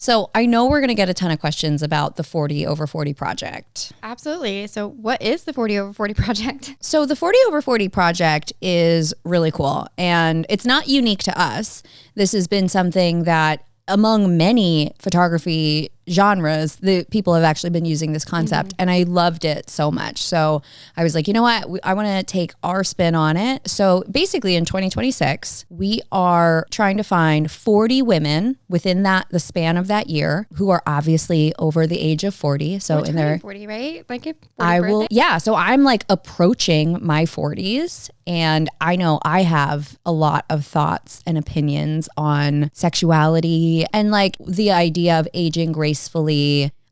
So I know we're going to get a ton of questions about the 40 over 40 project. Absolutely. So what is the 40 over 40 project? So the 40 over 40 project is really cool, and it's not unique to us. This has been something that among many photography genres, the people have actually been using this concept, and I loved it so much. So I was like, you know what? I want to take our spin on it. So basically in 2026, we are trying to find 40 women within the span of that year who are obviously over the age of 40. So in their 40, right? Like a 40 I birthday? will, yeah. So I'm like approaching my 40s, and I know I have a lot of thoughts and opinions on sexuality and like the idea of aging gracefully.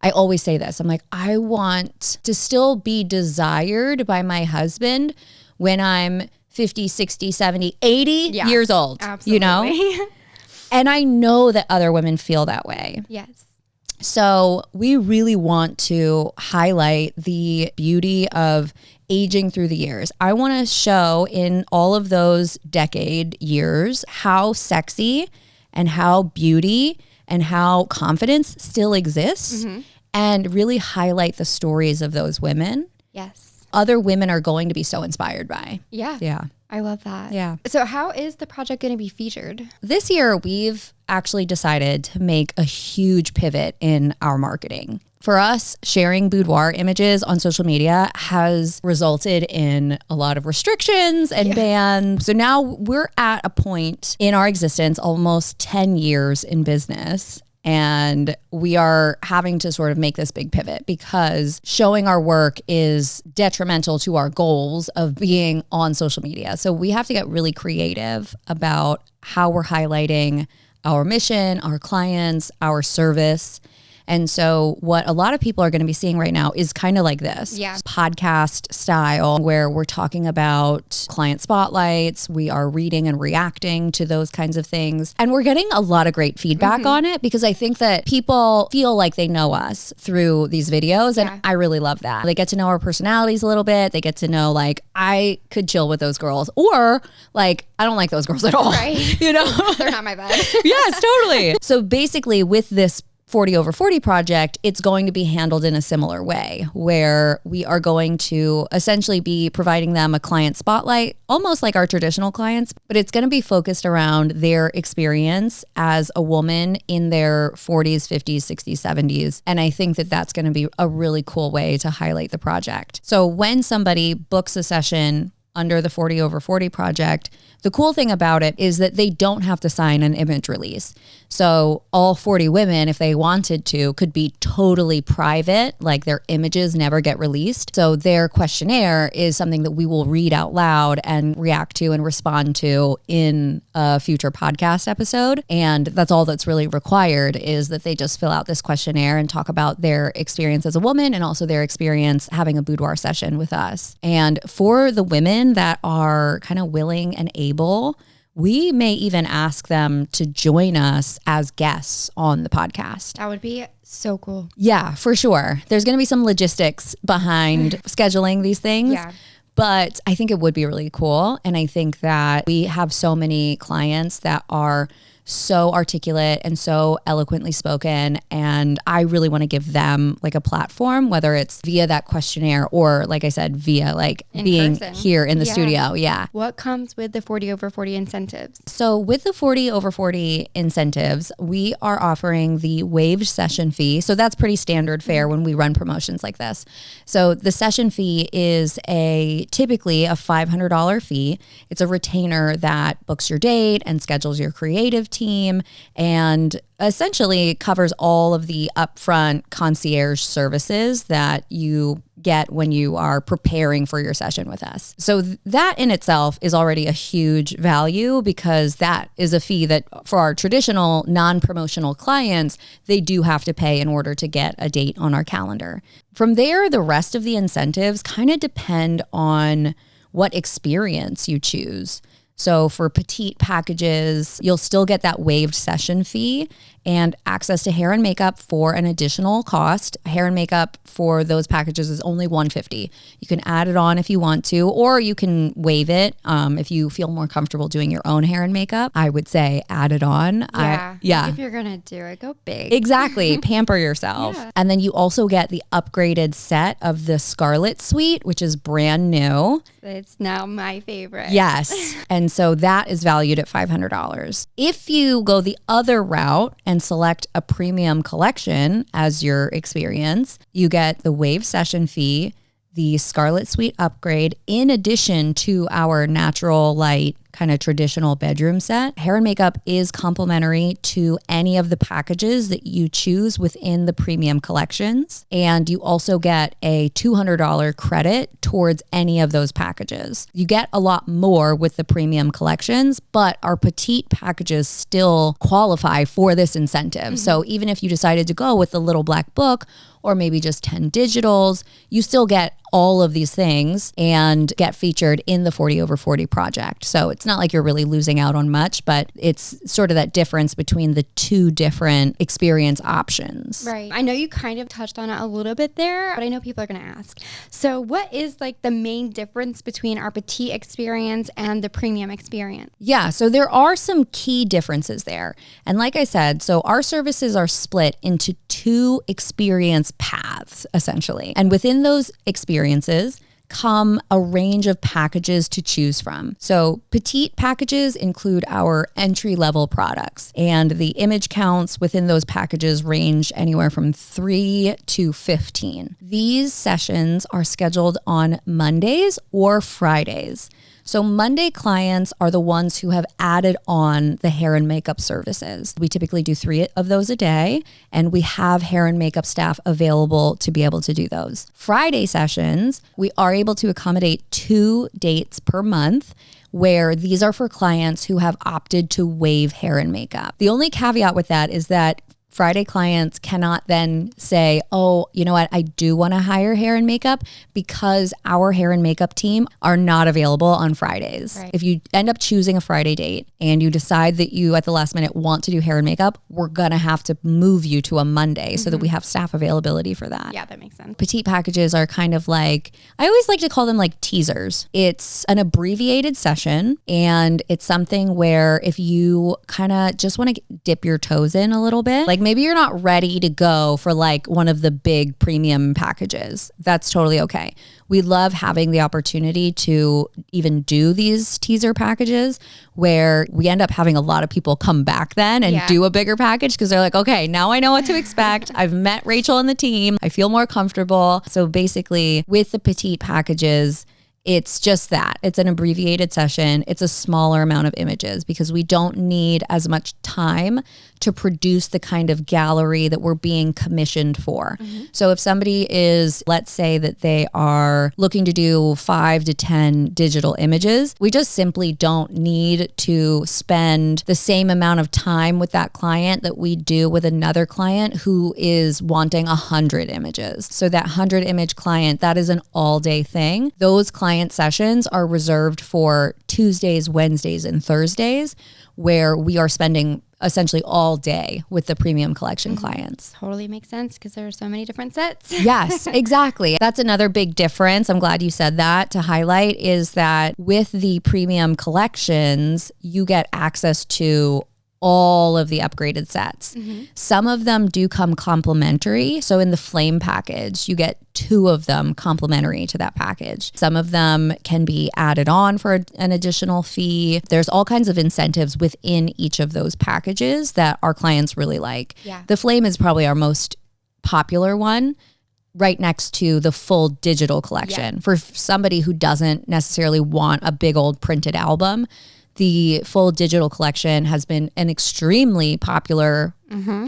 I always say this. I'm like, I want to still be desired by my husband when I'm 50, 60, 70, 80 years old, absolutely. You know? And I know that other women feel that way. Yes. So we really want to highlight the beauty of aging through the years. I want to show in all of those decade years how sexy and how beauty and how confidence still exists, and really highlight the stories of those women. Yes. Other women are going to be so inspired by. Yeah. Yeah. I love that. Yeah. So how is the project going to be featured? This year, we've actually decided to make a huge pivot in our marketing. For us, sharing boudoir images on social media has resulted in a lot of restrictions and bans. So now we're at a point in our existence, almost 10 years in business, and we are having to sort of make this big pivot because showing our work is detrimental to our goals of being on social media. So we have to get really creative about how we're highlighting our mission, our clients, our service. And so what a lot of people are going to be seeing right now is kind of like this podcast style, where we're talking about client spotlights. We are reading and reacting to those kinds of things. And we're getting a lot of great feedback on it, because I think that people feel like they know us through these videos. And I really love that. They get to know our personalities a little bit. They get to know, like, I could chill with those girls, or like, I don't like those girls at all. Right. You know, They're not my bed. Yes, totally. So basically with this 40 over 40 project, it's going to be handled in a similar way, where we are going to essentially be providing them a client spotlight, almost like our traditional clients, but it's going to be focused around their experience as a woman in their 40s, 50s, 60s, 70s. And I think that that's going to be a really cool way to highlight the project. So when somebody books a session under the 40 over 40 project, the cool thing about it is that they don't have to sign an image release. So all 40 women, if they wanted to, could be totally private, like their images never get released. So their questionnaire is something that we will read out loud and react to and respond to in a future podcast episode. And that's all that's really required, is that they just fill out this questionnaire and talk about their experience as a woman and also their experience having a boudoir session with us. And for the women that are kind of willing and able, we may even ask them to join us as guests on the podcast. That would be so cool. Yeah, for sure. There's going to be some logistics behind scheduling these things. Yeah. But I think it would be really cool. And I think that we have so many clients that are so articulate and so eloquently spoken. And I really want to give them like a platform, whether it's via that questionnaire or, like I said, via like being here in the studio. Yeah. What comes with the 40 over 40 incentives? So with the 40 over 40 incentives, we are offering the waived session fee. So that's pretty standard fare when we run promotions like this. So the session fee is typically a $500 fee. It's a retainer that books your date and schedules your creative team and essentially covers all of the upfront concierge services that you get when you are preparing for your session with us. So that in itself is already a huge value, because that is a fee that for our traditional non-promotional clients, they do have to pay in order to get a date on our calendar. From there, the rest of the incentives kind of depend on what experience you choose. So for petite packages, you'll still get that waived session fee, and access to hair and makeup for an additional cost. Hair and makeup for those packages is only $150. You can add it on if you want to, or you can waive it if you feel more comfortable doing your own hair and makeup. I would say add it on. Yeah. If you're going to do it, go big. Exactly. Pamper yourself. Yeah. And then you also get the upgraded set of the Scarlet Suite, which is brand new. It's now my favorite. Yes. And so that is valued at $500. If you go the other route and select a premium collection as your experience, you get the waive session fee, the Scarlet Suite upgrade, in addition to our natural light kind of traditional bedroom set. Hair and makeup is complimentary to any of the packages that you choose within the premium collections. And you also get a $200 credit towards any of those packages. You get a lot more with the premium collections, but our petite packages still qualify for this incentive. So even if you decided to go with the little black book, or maybe just 10 digitals, you still get all of these things and get featured in the 40 over 40 project. So it's not like you're really losing out on much, but it's sort of that difference between the two different experience options. Right. I know you kind of touched on it a little bit there, but I know people are going to ask. So what is like the main difference between our petite experience and the premium experience? Yeah, so there are some key differences there. And like I said, so our services are split into two experience paths, essentially. And within those experiences come a range of packages to choose from. So petite packages include our entry-level products, and the image counts within those packages range anywhere from 3 to 15. These sessions are scheduled on Mondays or Fridays. So Monday clients are the ones who have added on the hair and makeup services. We typically do 3 of those a day, and we have hair and makeup staff available to be able to do those. Friday sessions, we are able to accommodate 2 dates per month, where these are for clients who have opted to waive hair and makeup. The only caveat with that is that Friday clients cannot then say, oh, you know what, I do want to hire hair and makeup, because our hair and makeup team are not available on Fridays. Right. If you end up choosing a Friday date and you decide that you at the last minute want to do hair and makeup, we're going to have to move you to a Monday so that we have staff availability for that. Yeah, that makes sense. Petite packages are kind of like, I always like to call them like teasers. It's an abbreviated session, and it's something where if you kind of just want to dip your toes in a little bit, like maybe you're not ready to go for like one of the big premium packages. That's totally okay. We love having the opportunity to even do these teaser packages where we end up having a lot of people come back then and do a bigger package, because they're like, okay, now I know what to expect. I've met Rachel and the team. I feel more comfortable. So basically with the petite packages, it's just that. It's an abbreviated session. It's a smaller amount of images because we don't need as much time to produce the kind of gallery that we're being commissioned for. So if somebody is, let's say that they are looking to do 5 to 10 digital images, we just simply don't need to spend the same amount of time with that client that we do with another client who is wanting 100 images. So that 100 image client, that is an all day thing. Those client sessions are reserved for Tuesdays, Wednesdays, and Thursdays, where we are spending essentially all day with the premium collection clients. Totally makes sense, because there are so many different sets. Yes, exactly. That's another big difference. I'm glad you said that to highlight, is that with the premium collections, you get access to all of the upgraded sets. Some of them do come complimentary. So in the Flame package, you get 2 of them complimentary to that package. Some of them can be added on for an additional fee. There's all kinds of incentives within each of those packages that our clients really like. Yeah. The Flame is probably our most popular one, right next to the full digital collection. For somebody who doesn't necessarily want a big old printed album, the full digital collection has been an extremely popular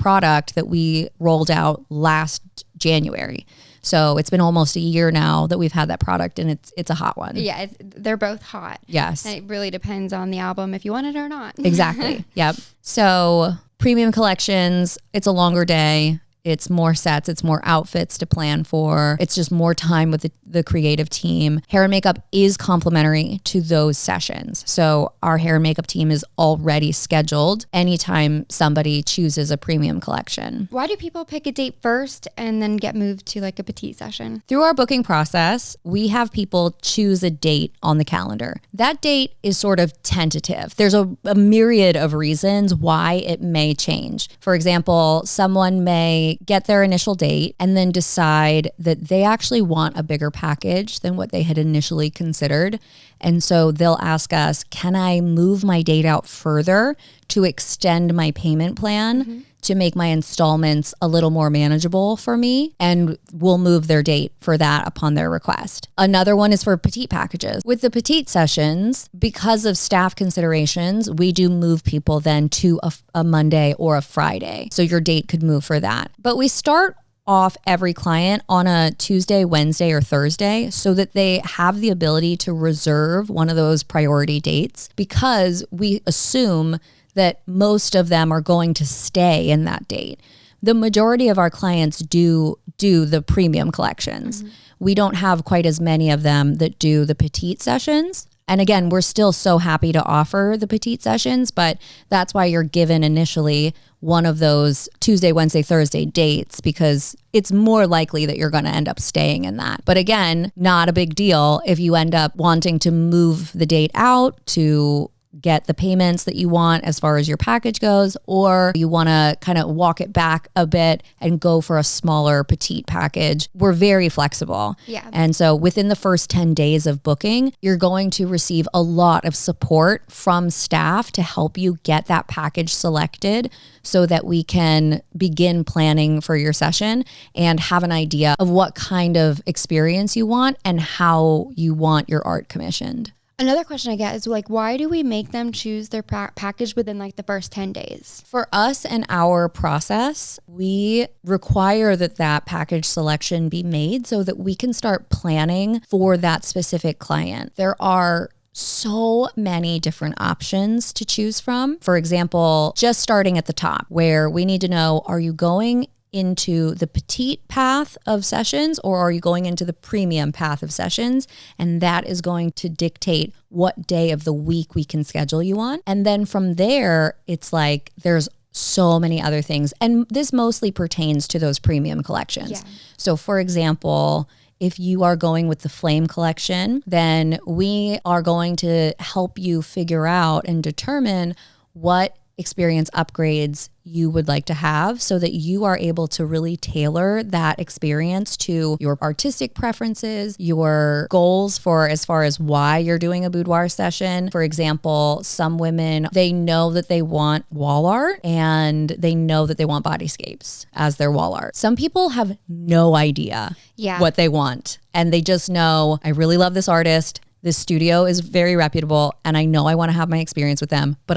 product that we rolled out last January. So it's been almost a year now that we've had that product, and it's a hot one. Yeah, they're both hot. Yes. And it really depends on the album if you want it or not. Exactly. Yep. So premium collections, it's a longer day. It's more sets, it's more outfits to plan for. It's just more time with the creative team. Hair and makeup is complementary to those sessions. So our hair and makeup team is already scheduled anytime somebody chooses a premium collection. Why do people pick a date first and then get moved to like a petite session? Through our booking process, we have people choose a date on the calendar. That date is sort of tentative. There's a myriad of reasons why it may change. For example, someone may get their initial date and then decide that they actually want a bigger package than what they had initially considered. And so they'll ask us, can I move my date out further to extend my payment plan to make my installments a little more manageable for me? And we'll move their date for that upon their request. Another one is for petite packages. With the petite sessions, because of staff considerations, we do move people then to a Monday or a Friday. So your date could move for that. But we start off every client on a Tuesday, Wednesday, or Thursday so that they have the ability to reserve one of those priority dates, because we assume that most of them are going to stay in that date. The majority of our clients do the premium collections. We don't have quite as many of them that do the petite sessions. And again, we're still so happy to offer the petite sessions, but that's why you're given initially one of those Tuesday, Wednesday, Thursday dates, because it's more likely that you're going to end up staying in that. But again, not a big deal if you end up wanting to move the date out to get the payments that you want as far as your package goes, or you want to kind of walk it back a bit and go for a smaller petite package. We're very flexible. Yeah. And so within the first 10 days of booking, you're going to receive a lot of support from staff to help you get that package selected so that we can begin planning for your session and have an idea of what kind of experience you want and how you want your art commissioned. Another question I get is like, why do we make them choose their package within like the first 10 days? For us and our process, we require that package selection be made so that we can start planning for that specific client. There are so many different options to choose from. For example, just starting at the top, where we need to know, are you going into the petite path of sessions or are you going into the premium path of sessions? And that is going to dictate what day of the week we can schedule you on. And then from there, it's like there's so many other things. And this mostly pertains to those premium collections. Yeah. So for example, if you are going with the Flame collection, then we are going to help you figure out and determine what experience upgrades you would like to have so that you are able to really tailor that experience to your artistic preferences, your goals for as far as why you're doing a boudoir session. For example, some women, they know that they want wall art and they know that they want bodyscapes as their wall art. Some people have no idea what they want, and they just know, I really love this artist. This studio is very reputable and I know I want to have my experience with them, but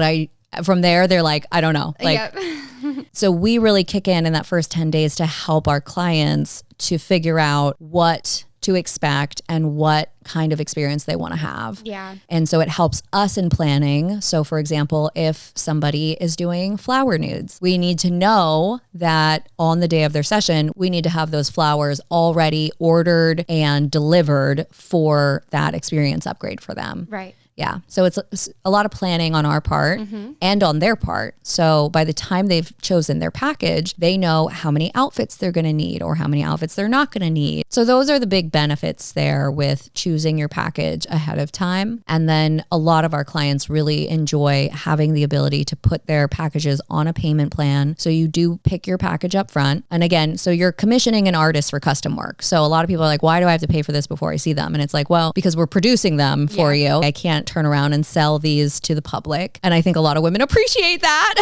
from there, they're like, I don't know. So we really kick in that first 10 days to help our clients to figure out what to expect and what kind of experience they want to have. Yeah. And so it helps us in planning. So for example, if somebody is doing flower nudes, we need to know that on the day of their session, we need to have those flowers already ordered and delivered for that experience upgrade for them. Right. Yeah. So it's a lot of planning on our part and on their part. So by the time they've chosen their package, they know how many outfits they're going to need or how many outfits they're not going to need. So those are the big benefits there with choosing your package ahead of time. And then a lot of our clients really enjoy having the ability to put their packages on a payment plan. So you do pick your package up front. And again, so you're commissioning an artist for custom work. So a lot of people are like, why do I have to pay for this before I see them? And it's like, well, because we're producing them for you. I can't turn around and sell these to the public. And I think a lot of women appreciate that.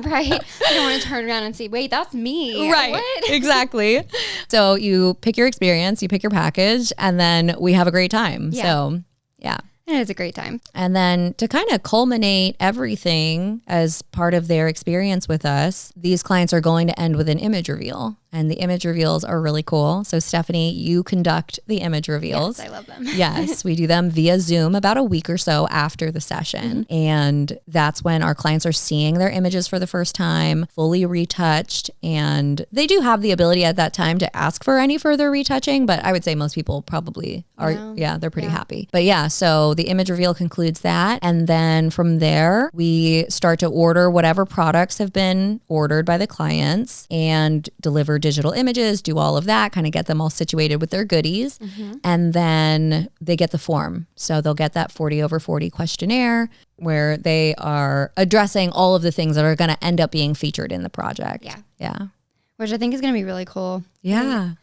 Right. I don't want to turn around and say, wait, that's me. Right. What? Exactly. So you pick your experience, you pick your package, and then we have a great time. Yeah. So yeah. It is a great time. And then to kind of culminate everything as part of their experience with us, these clients are going to end with an image reveal. And the image reveals are really cool. So Stefanie, you conduct the image reveals. Yes, I love them. Yes, we do them via Zoom about a week or so after the session. And that's when our clients are seeing their images for the first time, fully retouched. And they do have the ability at that time to ask for any further retouching, but I would say most people probably are, they're pretty happy. But yeah, so the image reveal concludes that. And then from there, we start to order whatever products have been ordered by the clients and deliver digital images, do all of that, kind of get them all situated with their goodies. And then they get the form. So they'll get that 40 over 40 questionnaire where they are addressing all of the things that are going to end up being featured in the project. Yeah. Which I think is going to be really cool. Yeah.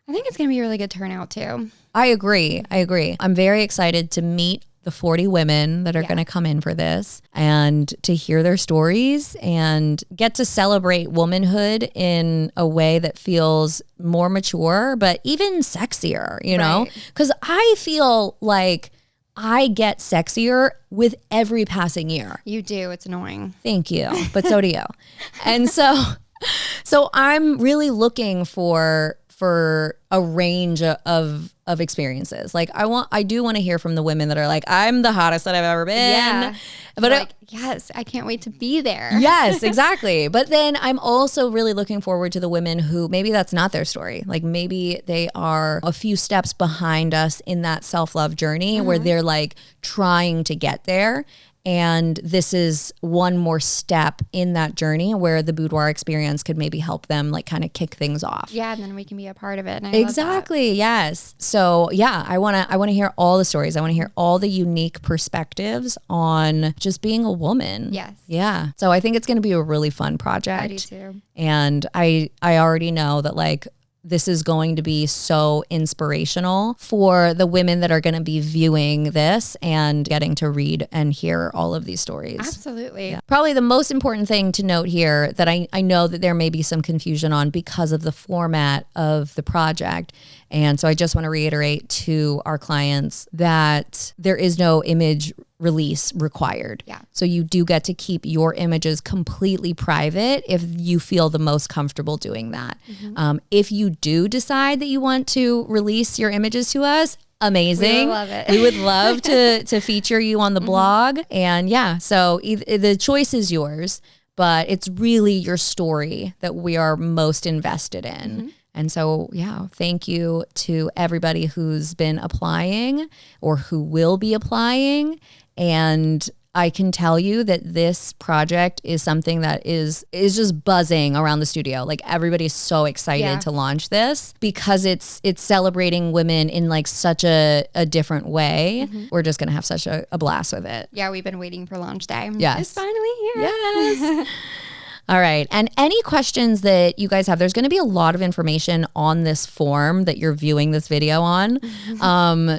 I think it's going to be a really good turnout too. I agree. I'm very excited to meet the 40 women that are going to come in for this and to hear their stories and get to celebrate womanhood in a way that feels more mature, but even sexier, you know? Because I feel like I get sexier with every passing year. You do. It's annoying. Thank you. But so do you. And so I'm really looking for a range of experiences. Like I do want to hear from the women that are like, I'm the hottest that I've ever been. Yeah. But like, yes, I can't wait to be there. Yes, exactly. But then I'm also really looking forward to the women who maybe that's not their story. Like maybe they are a few steps behind us in that self-love journey where they're like trying to get there. And this is one more step in that journey where the boudoir experience could maybe help them like kind of kick things off. Yeah, and then we can be a part of it. And I exactly. love that. Yes. So yeah, I want to hear all the stories. I want to hear all the unique perspectives on just being a woman. Yes. Yeah. So I think it's going to be a really fun project. I do too. And I already know that like this is going to be so inspirational for the women that are going to be viewing this and getting to read and hear all of these stories. Absolutely. Yeah. Probably the most important thing to note here that I know that there may be some confusion on because of the format of the project. And so I just want to reiterate to our clients that there is no image release required. Yeah. So you do get to keep your images completely private if you feel the most comfortable doing that. If you do decide that you want to release your images to us, amazing. We would love it. We would love to feature you on the blog. And yeah, so the choice is yours, but it's really your story that we are most invested in. And so, yeah, thank you to everybody who's been applying or who will be applying. And I can tell you that this project is something that is just buzzing around the studio. Like everybody's so excited to launch this because it's celebrating women in like such a different way. We're just going to have such a blast with it. Yeah, we've been waiting for launch day. Yes. It's finally here. Yes. All right. And any questions that you guys have, there's going to be a lot of information on this form that you're viewing this video on.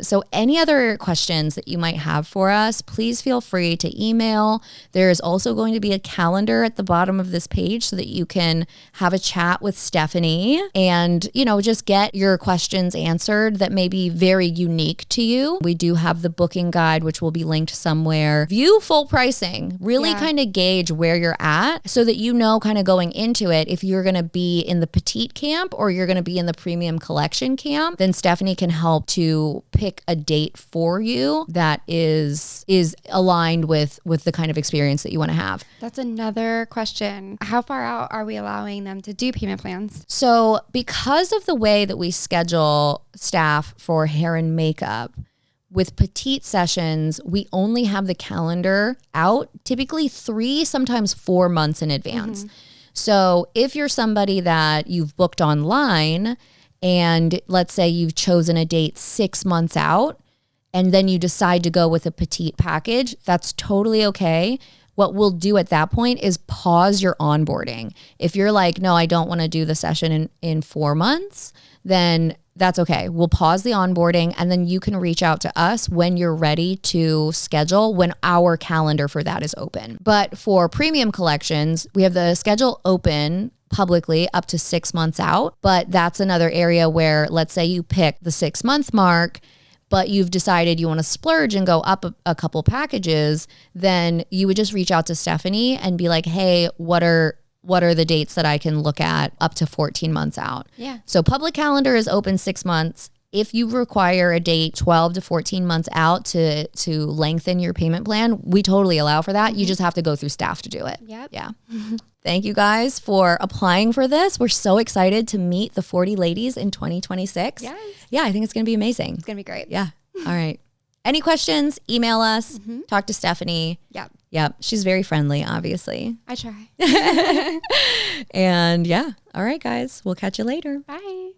So any other questions that you might have for us, please feel free to email. There's also going to be a calendar at the bottom of this page so that you can have a chat with Stefanie and, you know, just get your questions answered that may be very unique to you. We do have the booking guide, which will be linked somewhere. View full pricing, really kind of gauge where you're at so that you know kind of going into it if you're going to be in the petite camp or you're going to be in the premium collection camp. Then Stefanie can help to pick a date for you that is aligned with the kind of experience that you want to have. That's another question. How far out are we allowing them to do payment plans? So because of the way that we schedule staff for hair and makeup, with petite sessions, we only have the calendar out typically 3, sometimes 4 months in advance. So if you're somebody that you've booked online and let's say you've chosen a date 6 months out and then you decide to go with a petite package, that's totally okay. What we'll do at that point is pause your onboarding. If you're like, no, I don't want to do the session in 4 months, then that's okay. We'll pause the onboarding and then you can reach out to us when you're ready to schedule, when our calendar for that is open. But for premium collections, we have the schedule open publicly up to 6 months out. But that's another area where let's say you pick the 6 month mark, but you've decided you want to splurge and go up a couple packages, then you would just reach out to Stefanie and be like, hey, what are what are the dates that I can look at up to 14 months out. Yeah. So public calendar is open 6 months. If you require a date 12 to 14 months out to lengthen your payment plan, we totally allow for that. You just have to go through staff to do it. Yep. Yeah. Thank you guys for applying for this. We're so excited to meet the 40 ladies in 2026. Yes. Yeah, I think it's going to be amazing. It's going to be great. Yeah. All right. Any questions? Email us. Talk to Stefanie. Yep. Yep. She's very friendly, obviously. I try. And yeah. All right, guys. We'll catch you later. Bye.